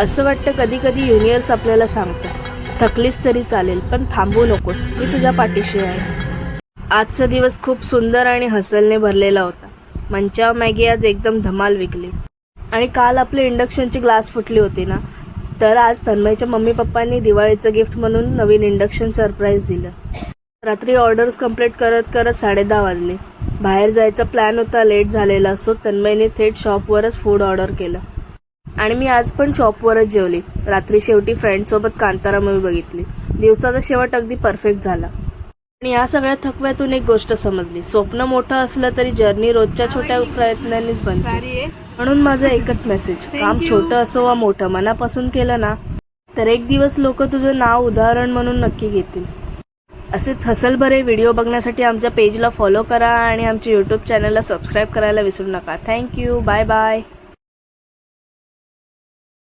असं वाटतं कधी कधी युनिवर्स आपल्याला सांगतं, थकलीस तरी चालेल पण थांबू नकोस, मी तुझ्या पाठीशी आहे. आजचा दिवस खूप सुंदर आणि हसलने भरलेला होता. मंचाव मॅगी आज एकदम धमाल विकली. आणि काल आपले इंडक्शनची ग्लास फुटली होती ना, तर आज तन्मयच्या मम्मी पप्पांनी दिवाळीचं गिफ्ट म्हणून नवीन इंडक्शन सरप्राईज दिलं. रात्री ऑर्डर्स कंप्लीट करत करत 10:30 वाजले. बाहेर जायचा प्लॅन होता, लेट झालेला, सो तन्मयने थेट शॉपवरच फूड ऑर्डर केलं. आणि मी आज पण शॉपवरच जेवली. रात्री शेवटी फ्रेंडसोबत कांतारा मूवी बघितली. दिवसाचा शेवट अगदी परफेक्ट झाला. आणि या सगळ्या थकव्यातून एक गोष्ट समजली, स्वप्न मोठं असलं तरी जर्नी रोजच्या छोट्या प्रयत्नांनीच बनते. म्हणून माझं एकच मेसेज, काम छोटं असो वा मोठं, मनापासून केलं ना तर एक दिवस लोक तुझं नाव उदाहरण म्हणून नक्की घेतील. असेच हसलभरे व्हिडिओ बघण्यासाठी आमच्या पेजला फॉलो करा आणि आमच्या यूट्यूब चॅनलला सबस्क्राईब करायला विसरू नका. थँक्यू. Bye bye.